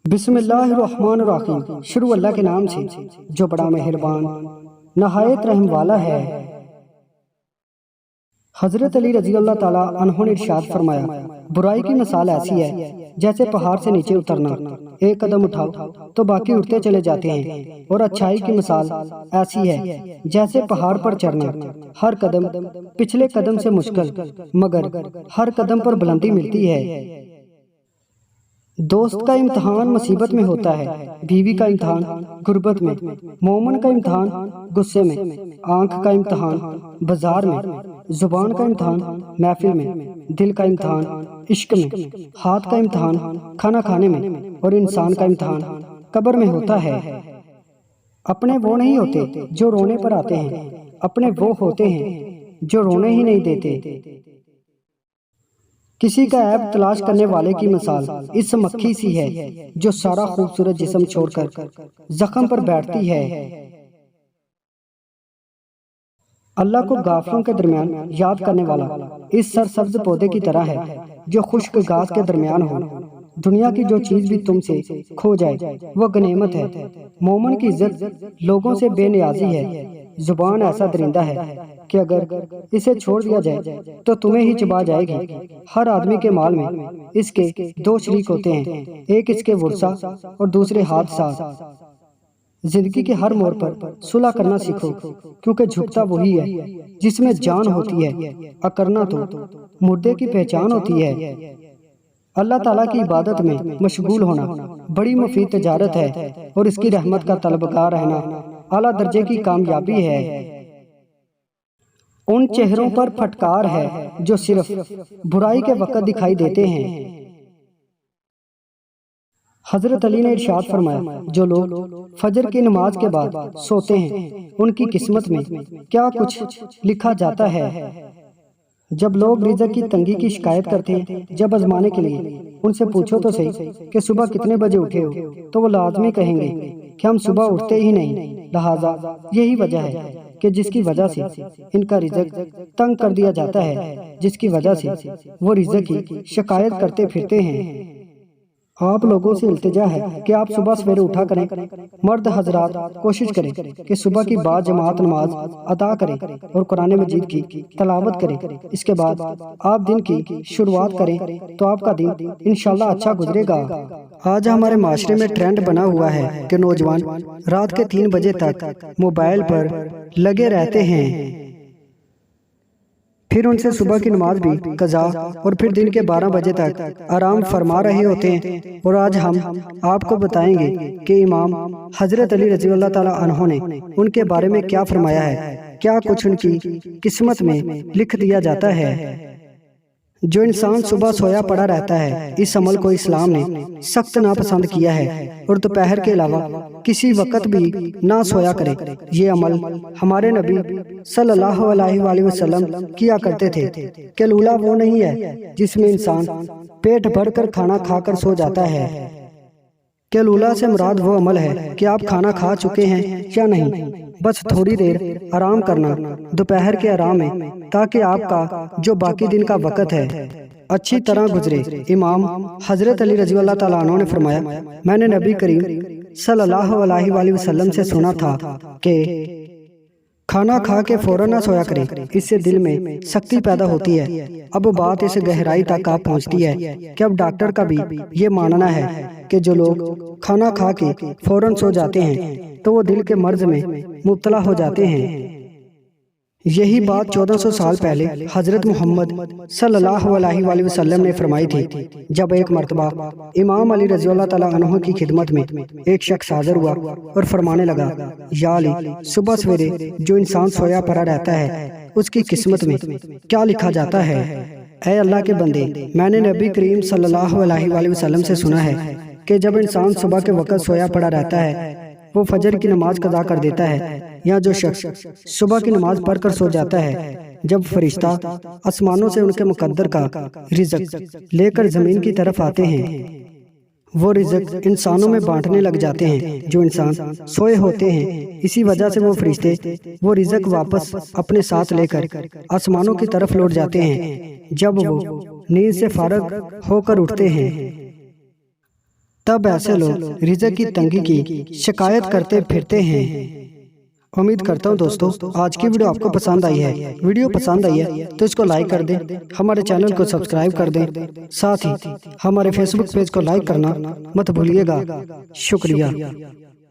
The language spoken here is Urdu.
بسم اللہ الرحمن الرحیم۔ شروع اللہ کے نام سے جو بڑا مہربان نہایت رحم والا ہے۔ حضرت علی رضی اللہ تعالیٰ عنہ نے ارشاد فرمایا، برائی کی مثال ایسی ہے جیسے پہاڑ سے نیچے اترنا، ایک قدم اٹھاؤ تو باقی اٹھتے چلے جاتے ہیں، اور اچھائی کی مثال ایسی ہے جیسے پہاڑ پر چڑھنا، ہر قدم پچھلے قدم سے مشکل مگر ہر قدم پر بلندی ملتی ہے۔ دوست کا امتحان مصیبت میں ہوتا ہے، بیوی کا امتحان غربت میں، مومن کا امتحان غصے میں، آنکھ کا امتحان بازار میں، زبان کا امتحان محفل میں، دل کا امتحان عشق میں، ہاتھ کا امتحان کھانا کھانے میں، اور انسان کا امتحان قبر میں ہوتا ہے۔ اپنے وہ نہیں ہوتے جو رونے پر آتے ہیں، اپنے وہ ہوتے ہیں جو رونے ہی نہیں دیتے۔ کسی کا عیب تلاش کرنے والے کی مثال اس مکھی سی ہے جو سارا خوبصورت جسم چھوڑ کر زخم پر بیٹھتی ہے۔ اللہ کو غافلوں کے درمیان یاد کرنے والا اس سرسبز پودے کی طرح ہے جو خشک گھاس کے درمیان ہو۔ دنیا کی جو چیز بھی تم سے کھو جائے وہ غنیمت ہے۔ مومن کی عزت لوگوں سے بے نیازی ہے۔ زبان ایسا درندہ ہے کہ اگر اسے چھوڑ دیا جائے تو تمہیں ہی چبا جائے گی۔ ہر آدمی کے مال میں اس کے دو شریک ہوتے ہیں، ایک اس کے ورثہ اور دوسرے حادثات۔ زندگی کے ہر موڑ پر صلح کرنا سیکھو، کیونکہ جھکتا وہی ہے جس میں جان ہوتی ہے، اکرنا تو مردے کی پہچان ہوتی ہے۔ اللہ تعالیٰ کی عبادت میں مشغول ہونا بڑی مفید تجارت ہے، اور اس کی رحمت کا طلبگار رہنا اعلیٰ درجے کی کامیابی ہے۔ ان چہروں پر پھٹکار ہے جو صرف برائی کے وقت دکھائی دیتے ہیں۔ حضرت علی نے ارشاد فرمایا، جو لوگ فجر کی نماز کے بعد سوتے ہیں ان کی قسمت میں کیا کچھ لکھا جاتا ہے۔ جب لوگ رزق کی تنگی کی شکایت کرتے ہیں، جب آزمانے کے لیے ان سے پوچھو تو صحیح کہ صبح کتنے بجے اٹھے ہو، تو وہ لازمی کہیں گے کہ ہم صبح اٹھتے ہی نہیں۔ لہٰذا یہی وجہ ہے کہ جس کی وجہ سے ان کا رزق تنگ کر دیا جاتا ہے، جس کی وجہ سے وہ رزق کی شکایت کرتے پھرتے ہیں۔ آپ لوگوں سے التجا ہے کہ آپ صبح سویرے اٹھا کریں۔ مرد حضرات کوشش کریں کہ صبح کی بعد جماعت نماز ادا کریں اور قرآن مجید کی تلاوت کریں۔ اس کے بعد آپ دن کی شروعات کریں تو آپ کا دن انشاءاللہ اچھا گزرے گا۔ آج ہمارے معاشرے میں ٹرینڈ بنا ہوا ہے کہ نوجوان رات کے 3 بجے تک موبائل پر لگے رہتے ہیں، پھر ان سے صبح کی نماز بھی قضا اور پھر دن کے 12 بجے تک آرام فرما رہے ہوتے ہیں۔ اور آج ہم آپ کو بتائیں گے کہ امام حضرت علی رضی اللہ تعالیٰ عنہ نے ان کے بارے میں کیا فرمایا ہے، کیا کچھ ان کی قسمت میں لکھ دیا جاتا ہے۔ جو انسان صبح سویا پڑا رہتا ہے، اس عمل کو اسلام نے سخت ناپسند کیا ہے، اور دوپہر کے علاوہ کسی وقت بھی نہ سویا کرے۔ یہ عمل ہمارے نبی صلی اللہ علیہ وآلہ وسلم کیا کرتے تھے۔ قیلولہ وہ نہیں ہے جس میں انسان پیٹ بھر کر کھانا کھا کر سو جاتا ہے۔ قیلولہ سے مراد وہ عمل ہے کہ آپ کھانا کھا چکے ہیں یا نہیں، بس تھوڑی دیر آرام کرنا دوپہر کے آرام میں، تاکہ آپ کا جو باقی دن کا وقت ہے اچھی طرح گزرے۔ امام حضرت علی رضی اللہ تعالیٰ عنہ نے فرمایا، میں نے نبی کریم صلی اللہ علیہ وآلہ وسلم سے سنا تھا کہ کھانا کھا کے فوراً نہ سویا کریں، اس سے دل میں سختی پیدا ہوتی ہے۔ اب بات اس گہرائی تک آپ پہنچتی ہے کہ اب ڈاکٹر کا بھی یہ ماننا ہے کہ جو لوگ کھانا کھا کے فوراً سو جاتے ہیں تو وہ دل کے مرض میں مبتلا ہو جاتے ہیں۔ یہی بات 1400 سال پہلے حضرت محمد صلی اللہ علیہ وآلہ وسلم نے فرمائی تھی، جب ایک مرتبہ امام علی رضی اللہ تعالیٰ عنہ کی خدمت میں ایک شخص حاضر ہوا اور فرمانے لگا، یا علی، صبح سویرے جو انسان سویا پڑا رہتا ہے اس کی قسمت میں کیا لکھا جاتا ہے؟ اے اللہ کے بندے، میں نے نبی کریم صلی اللہ علیہ وآلہ وسلم سے سنا ہے کہ جب انسان صبح کے وقت سویا پڑا رہتا ہے وہ فجر کی نماز قضا کر دیتا ہے، یا جو شخص صبح کی نماز پڑھ کر سو جاتا ہے، جب فرشتہ آسمانوں سے ان کے مقدر کا رزق لے کر زمین کی طرف آتے ہیں، وہ رزق انسانوں میں بانٹنے لگ جاتے ہیں جو انسان سوئے ہوتے ہیں۔ اسی وجہ سے وہ فرشتے وہ رزق واپس اپنے ساتھ لے کر آسمانوں کی طرف لوٹ جاتے ہیں جب وہ نیند سے فارغ ہو کر اٹھتے ہیں۔ تب ایسے لوگ رزق کی تنگی کی شکایت کرتے پھرتے ہیں۔ امید کرتا ہوں دوستو آج کی ویڈیو آپ کو پسند آئی ہے۔ ویڈیو پسند آئی ہے تو اس کو لائک کر دیں، ہمارے چینل کو سبسکرائب کر دیں، ساتھ ہی ہمارے فیس بک پیج کو لائک کرنا مت بھولیے گا۔ شکریہ۔